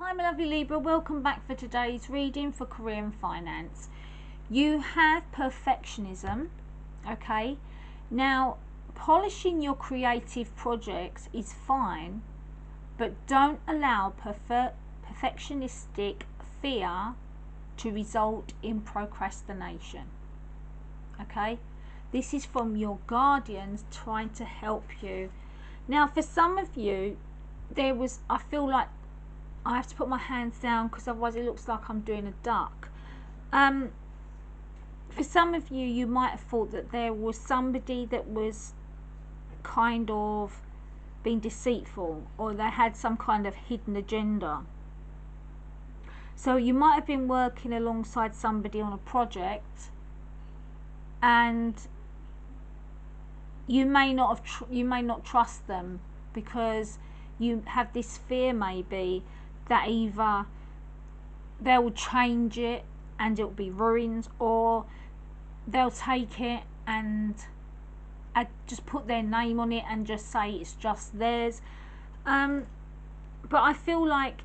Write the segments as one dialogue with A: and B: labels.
A: Hi my lovely Libra, welcome back for today's reading for career and finance. You have perfectionism, okay? Now, polishing your creative projects is fine, but don't allow perfectionistic fear to result in procrastination, okay? This is from your guardians trying to help you. Now, for some of you, I feel like I have to put my hands down because otherwise it looks like I'm doing a duck. For some of you, you might have thought that there was somebody that was kind of being deceitful, or they had some kind of hidden agenda. So you might have been working alongside somebody on a project, and you may not trust them because you have this fear maybe that either they will change it and it will be ruined, or they'll take it and just put their name on it and just say it's just theirs. But I feel like,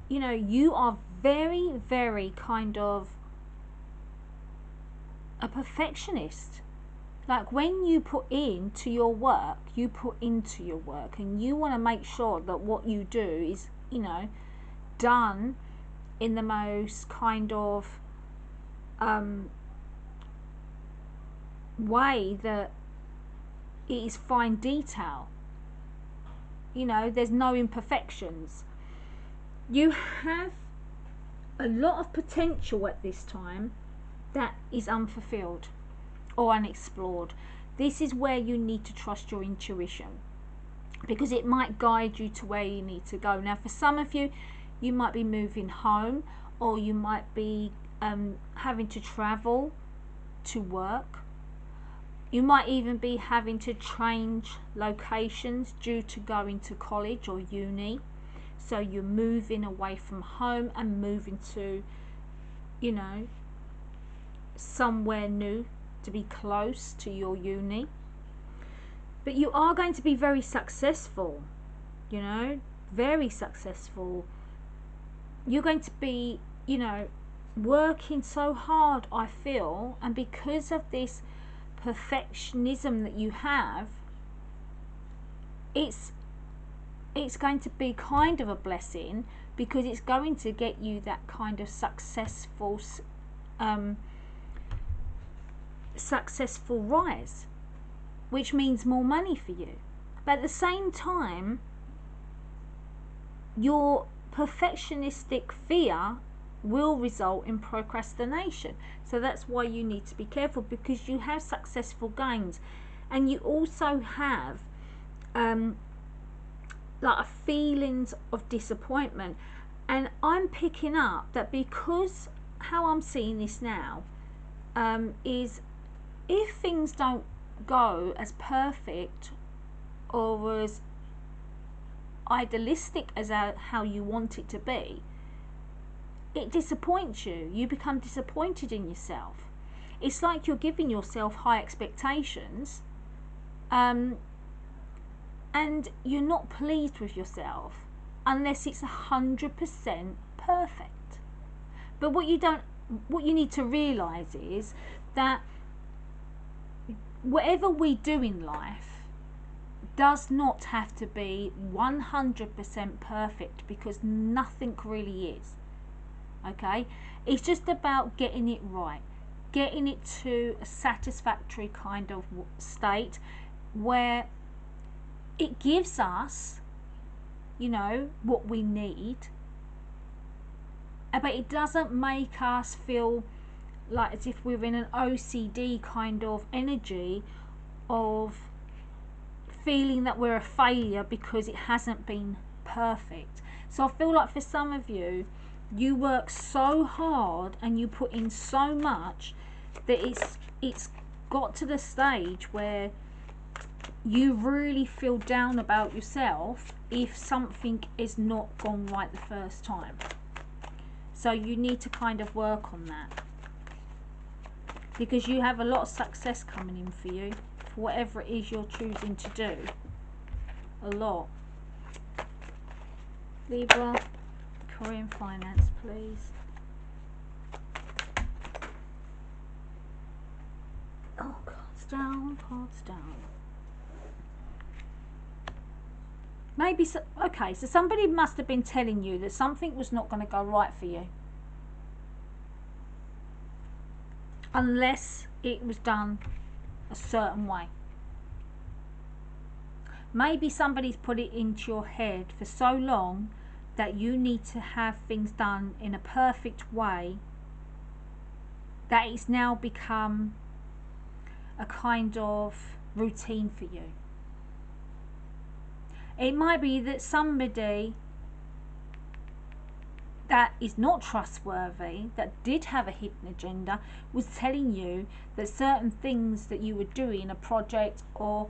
A: you know, you are very, very kind of a perfectionist. Like, when you put into your work, you put into your work, and you want to make sure that what you do is, you know, done in the most kind of way that it is fine detail. You know, there's no imperfections. You have a lot of potential at this time that is unfulfilled or unexplored. This is where you need to trust your intuition, because it might guide you to where you need to go. Now, for some of you, you might be moving home, or you might be having to travel to work. You might even be having to change locations due to going to college or uni. So you're moving away from home and moving to, you know, somewhere new to be close to your uni. But you are going to be very successful, you know, very successful. You're going to be, you know, working so hard, I feel, and because of this perfectionism that you have, it's going to be kind of a blessing, because it's going to get you that kind of successful rise, which means more money for you. But at the same time, your perfectionistic fear will result in procrastination. So that's why you need to be careful, because you have successful gains, and you also have like a feelings of disappointment. And I'm picking up that, because how I'm seeing this now is, if things don't go as perfect or as idealistic as how you want it to be, it disappoints you. You become disappointed in yourself. It's like you're giving yourself high expectations, and you're not pleased with yourself unless it's 100% perfect. But what you need to realize is that whatever we do in life does not have to be 100% perfect, because nothing really is. Okay, it's just about getting it right, getting it to a satisfactory kind of state where it gives us, you know, what we need, but it doesn't make us feel like as if we're in an OCD kind of energy of feeling that we're a failure because it hasn't been perfect. So I feel like for some of you, you work so hard and you put in so much that it's got to the stage where you really feel down about yourself if something is not gone right the first time. So you need to kind of work on that, because you have a lot of success coming in for you for whatever it is you're choosing to do. A lot. Libra, career and finance, please. Oh, cards down, cards down. Maybe, so, okay, so somebody must have been telling you that something was not going to go right for you. Unless it was done a certain way. Maybe somebody's put it into your head for so long that you need to have things done in a perfect way that it's now become a kind of routine for you. It might be that somebody that is not trustworthy, that did have a hidden agenda, was telling you that certain things that you were doing, a project, or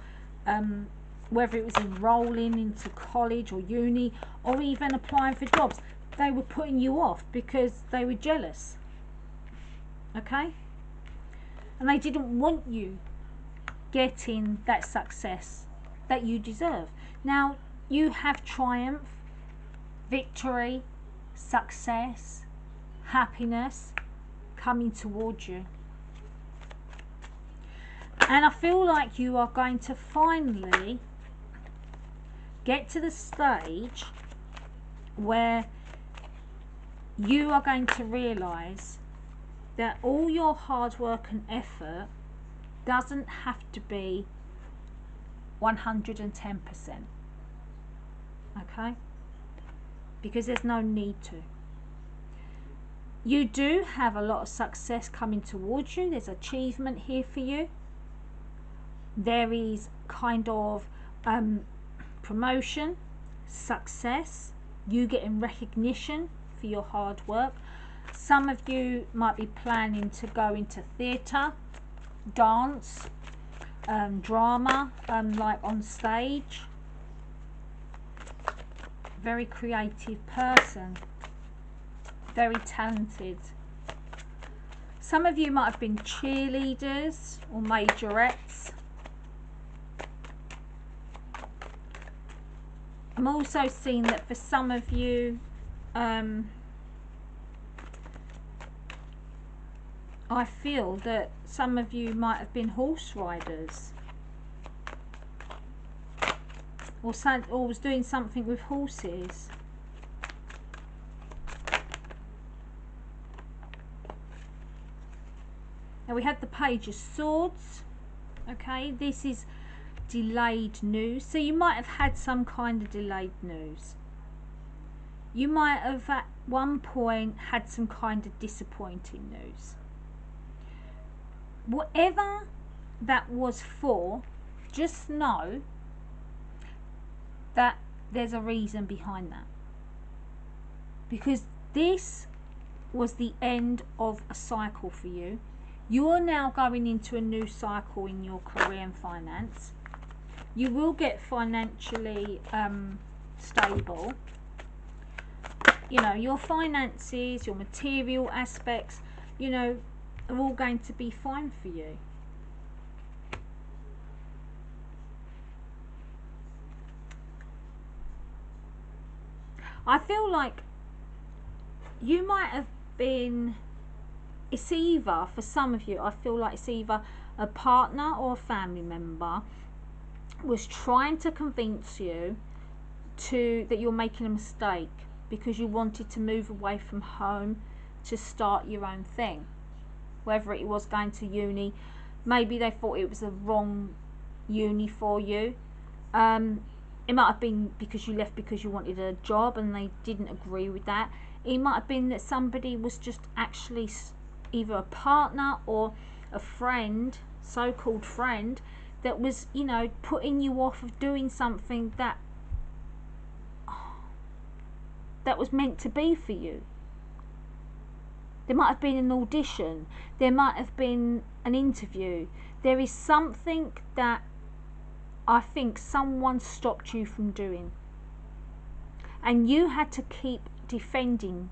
A: whether it was enrolling into college or uni, or even applying for jobs, they were putting you off because they were jealous. Okay? And they didn't want you getting that success that you deserve. Now, you have triumph, victory, success, happiness coming towards you. And I feel like you are going to finally get to the stage where you are going to realise that all your hard work and effort doesn't have to be 110%. Okay? Because there's no need to. You do have a lot of success coming towards you. There's achievement here for you. There is kind of promotion, success, you getting recognition for your hard work. Some of you might be planning to go into theatre, dance, drama, like on stage. Very creative person, very talented. Some of you might have been cheerleaders or majorettes. I'm also seeing that for some of you, I feel that some of you might have been horse riders, or was doing something with horses. Now we have the Page of Swords. Okay, this is delayed news. So you might have had some kind of delayed news. You might have at one point had some kind of disappointing news. Whatever that was for, just know that there's a reason behind that. Because this was the end of a cycle for you. You are now going into a new cycle in your career and finance. You will get financially stable. You know, your finances, your material aspects, you know, are all going to be fine for you. I feel like you might have been, it's either, for some of you, I feel like it's either a partner or a family member was trying to convince you that you're making a mistake because you wanted to move away from home to start your own thing. Whether it was going to uni, maybe they thought it was the wrong uni for you. It might have been because you left because you wanted a job and they didn't agree with that. It might have been that somebody was just actually either a partner or a friend, so-called friend, that was, you know, putting you off of doing something that was meant to be for you. There might have been an audition. There might have been an interview. There is something that I think someone stopped you from doing. And you had to keep defending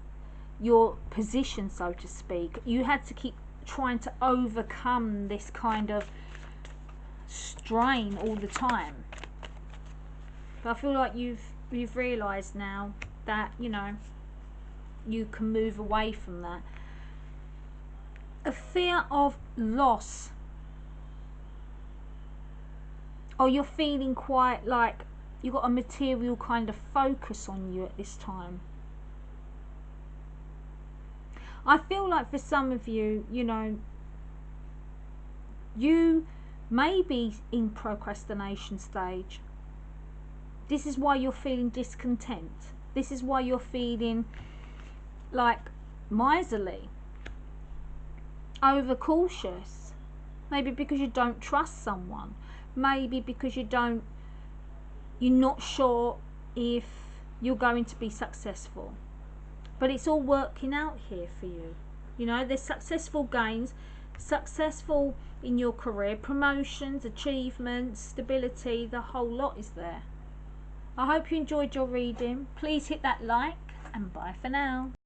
A: your position, so to speak. You had to keep trying to overcome this kind of strain all the time. But I feel like you've realised now that, you know, you can move away from that. A fear of loss, or you're feeling quite like you've got a material kind of focus on you at this time. I feel like for some of you, you know, you may be in procrastination stage. This is why you're feeling discontent. This is why you're feeling like miserly, overcautious. Maybe because you don't trust someone. Maybe because you're not sure if you're going to be successful. But it's all working out here for you. You know, there's successful gains, successful in your career, promotions, achievements, stability, the whole lot is there. I hope you enjoyed your reading. Please hit that like, and bye for now.